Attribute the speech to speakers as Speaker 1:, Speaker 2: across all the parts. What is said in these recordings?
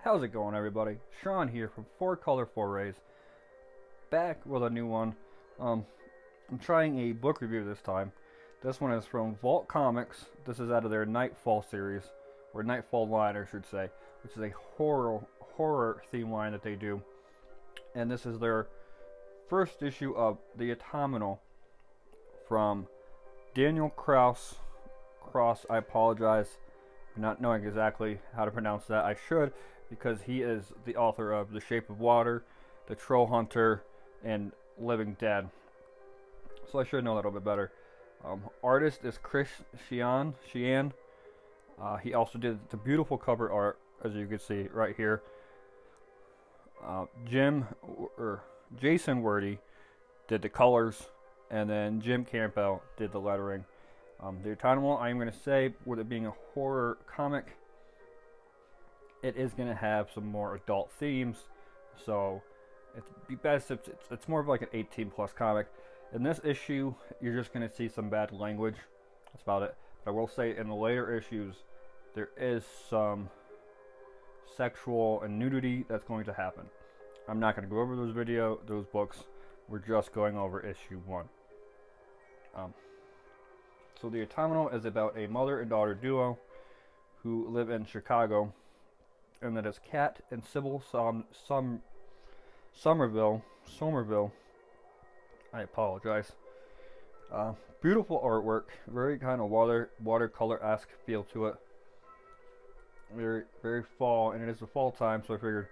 Speaker 1: How's it going, everybody? Shehan here from 4Color Forays, back with a new one. I'm trying a book review this time. This one is from Vault Comics. This is out of their Nightfall series, or Nightfall line, I should say, which is a horror theme line that they do. And this is their first issue of the Autumnal from Daniel Kraus. I apologize for not knowing exactly how to pronounce that. I should, because he is the author of The Shape of Water, The Troll Hunter, and Living Dead. So I should know that a little bit better. Artist is Shehan. He also did the beautiful cover art, as you can see right here. Jason Wordie did the colors, and then Jim Campbell did the lettering. The Autumnal, I'm going to say, with it being a horror comic, it is going to have some more adult themes, so it'd be best if it's more of like an 18 plus comic. In this issue, you're just going to see some bad language. That's about it. But I will say in the later issues, there is some sexual and nudity that's going to happen. I'm not going to go over those books. We're just going over issue 1. So the Autumnal is about a mother and daughter duo who live in Chicago, and that is Kat and Sybil Somerville. I apologize. Beautiful artwork, very kind of watercolor-esque feel to it. Very, very fall, and it is the fall time, so I figured,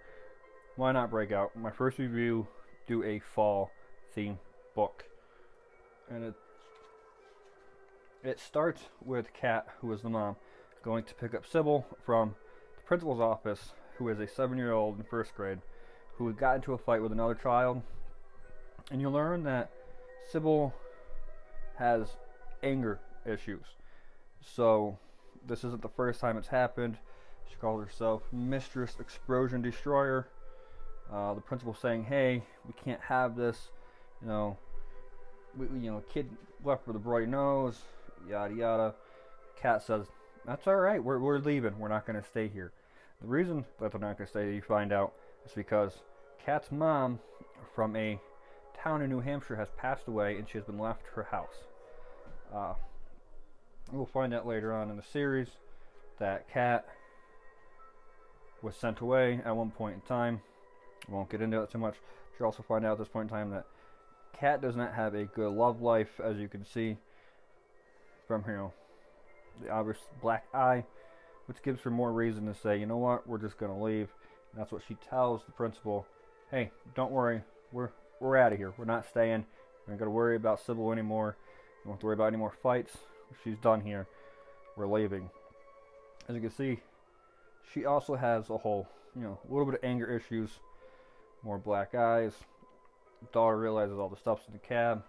Speaker 1: why not break out? My first review, do a fall theme book, and it starts with Kat, who is the mom, going to pick up Sybil from the principal's office, who is a 7-year-old in first grade, who got into a fight with another child. And you learn that Sybil has anger issues. So this isn't the first time it's happened. She calls herself Mistress Explosion Destroyer. The principal saying, "Hey, we can't have this. Kid left with a bloody nose. Yada yada." Kat says, "That's all right. We're leaving. We're not going to stay here." The reason that they're not going to stay, you find out, is because Kat's mom from a town in New Hampshire has passed away, and she has been left her house. We'll find out later on in the series that Kat was sent away at one point in time. I won't get into it too much. You'll also find out at this point in time that Kat does not have a good love life, as you can see from the obvious black eye, which gives her more reason to say, you know what, we're just gonna leave. And that's what she tells the principal. Hey, don't worry, we're out of here. We're not staying. We're not gonna worry about Sybil anymore. We don't have to worry about any more fights. She's done here. We're leaving. As you can see, she also has a little bit of anger issues, more black eyes. Daughter realizes all the stuff's in the cab.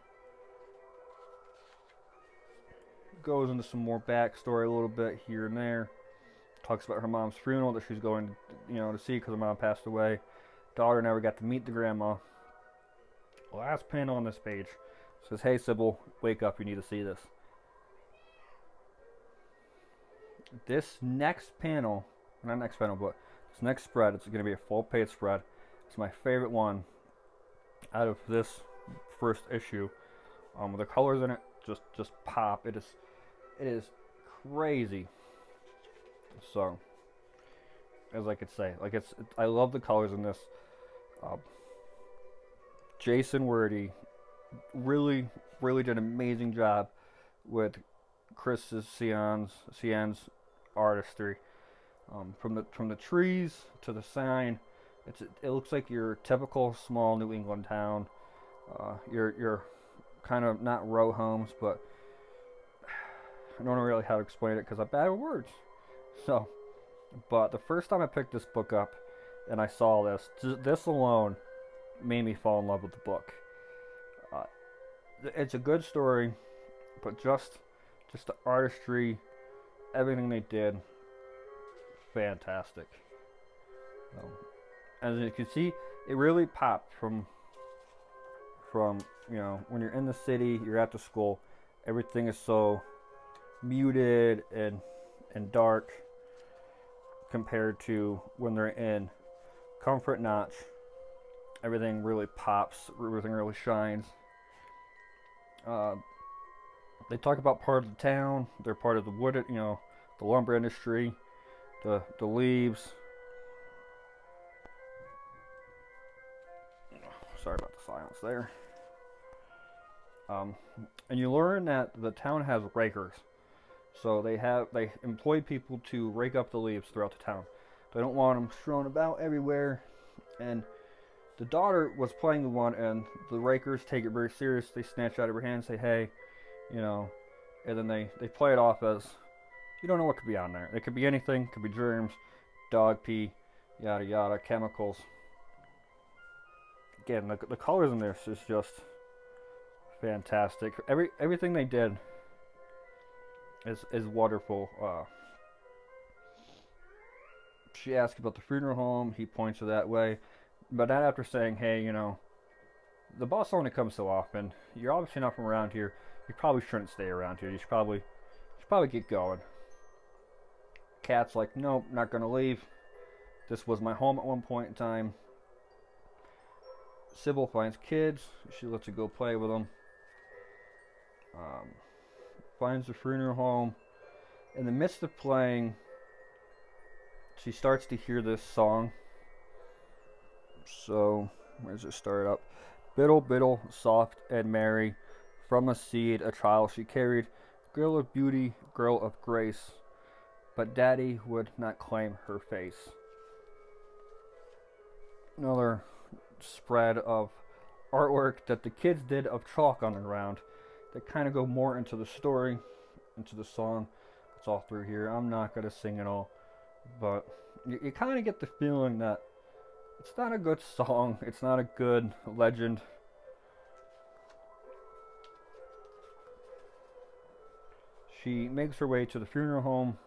Speaker 1: Goes into some more backstory a little bit here and there. Talks about her mom's funeral that she's going to see because her mom passed away. Daughter never got to meet the grandma. Last panel on this page says, "Hey Sybil, wake up, you need to see this." This next panel, not next panel, but this next spread, it's going to be a full page spread. It's my favorite one out of this first issue. The colors in it just pop. It is crazy. So, as I could say, I love the colors in this. Jason Wordie really did an amazing job with Shehan's artistry. From the trees to the sign, it looks like your typical small New England town. Your kind of not row homes, but I don't know really how to explain it because I'm bad with words. So, but the first time I picked this book up and I saw this alone made me fall in love with the book. It's a good story, but just the artistry, everything they did, fantastic. As you can see, it really popped from when you're in the city, you're at the school, everything is so muted and dark. compared to when they're in Comfort Notch. Everything really pops, everything really shines. They talk about part of the town. They're part of the wood, the lumber industry, the leaves. Sorry about the silence there. And you learn that the town has rakers, so they employ people to rake up the leaves throughout the town. They don't want them strewn about everywhere. And the daughter was playing the one, and the rakers take it very serious. They snatch out of her hand, and say, "Hey, and then they play it off as, you don't know what could be on there. It could be anything. It could be germs, dog pee, yada yada, chemicals." Again, the colors in this is just fantastic. Everything they did is wonderful. She asks about the funeral home. He points her that way, but not after saying, "Hey, the boss only comes so often. You're obviously not from around here. You probably shouldn't stay around here. You should probably get going." Kat's like, "Nope, not gonna leave. This was my home at one point in time." Sybil finds kids. She lets her go play with them. Finds the funeral home. In the midst of playing, she starts to hear this song. So, where does it start up? "Biddle, biddle, soft and merry, from a seed a child she carried, girl of beauty, girl of grace, but daddy would not claim her face." Another spread of artwork that the kids did of chalk on the ground that kind of go more into the story, into the song. It's all through here. I'm not going to sing it all, but you kind of get the feeling that it's not a good song. It's not a good legend. She makes her way to the funeral home,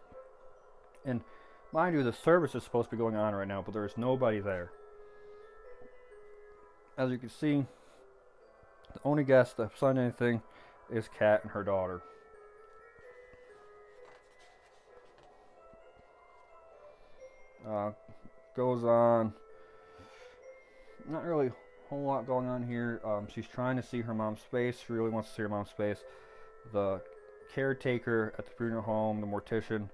Speaker 1: and mind you, the service is supposed to be going on right now, but there is nobody there. As you can see, the only guest that signed anything is Kat and her daughter. Goes on. Not really a whole lot going on here. She's trying to see her mom's face. She really wants to see her mom's face. The caretaker at the funeral home, the mortician,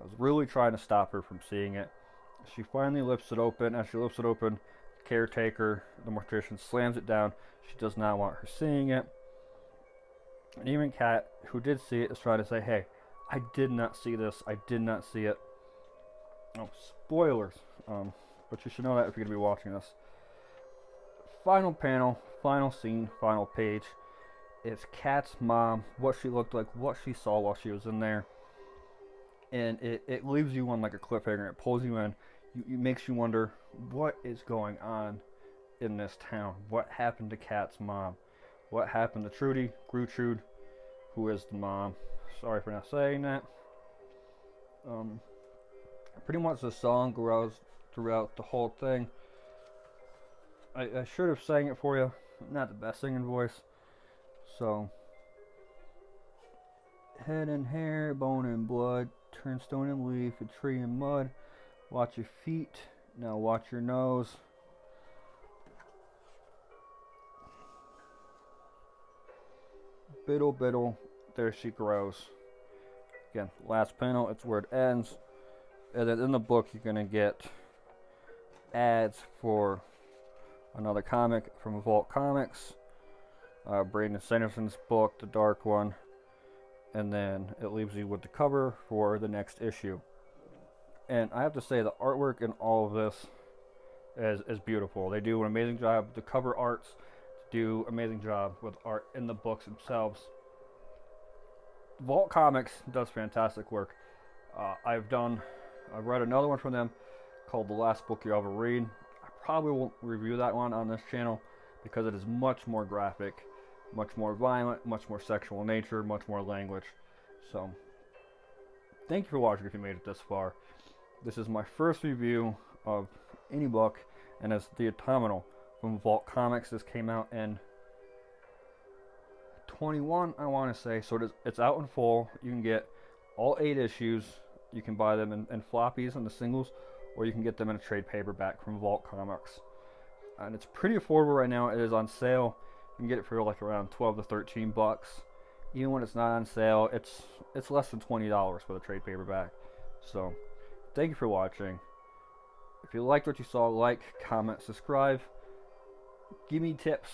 Speaker 1: was really trying to stop her from seeing it. She finally lifts it open. As she lifts it open, the caretaker, the mortician, slams it down. She does not want her seeing it. And even Kat, who did see it, is trying to say, "Hey, I did not see this. I did not see it." Oh, spoilers. But you should know that if you're going to be watching this. Final panel, final scene, final page. It's Kat's mom, what she looked like, what she saw while she was in there. And it leaves you on like a cliffhanger. It pulls you in. It makes you wonder, what is going on in this town? What happened to Kat's mom? What happened to Trudy, Gertrude, who is the mom? Sorry for not saying that. Pretty much the song grows throughout the whole thing. I should have sang it for you. Not the best singing voice. So, head and hair, bone and blood, turn stone and leaf, a tree and mud. Watch your feet, now watch your nose. Biddle, biddle, there she grows. Again, last panel, it's where it ends. And then in the book, you're going to get ads for another comic from Vault Comics. Brandon Sanderson's book, the dark one. And then it leaves you with the cover for the next issue. And I have to say, the artwork in all of this is beautiful. They do an amazing job. The cover arts do an amazing job with art in the books themselves. Vault Comics does fantastic work. I've read another one from them called The Last Book You Ever Read. I probably won't review that one on this channel because it is much more graphic, much more violent, much more sexual in nature, much more language. So, thank you for watching if you made it this far. This is my first review of any book, and it's the Autumnal from Vault Comics. This came out in 21, I want to say. So it's out in full. You can get all 8 issues You can buy them in floppies and the singles, or you can get them in a trade paperback from Vault Comics. And it's pretty affordable right now. It is on sale. You can get it for like around 12 to 13 bucks. Even when it's not on sale, it's less than $20 for the trade paperback. So, thank you for watching. If you liked what you saw, like, comment, subscribe. Give me tips.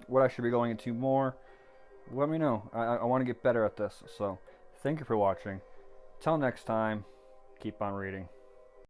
Speaker 1: What I should be going into more. Let me know. I want to get better at this. So, thank you for watching. Till next time, keep on reading.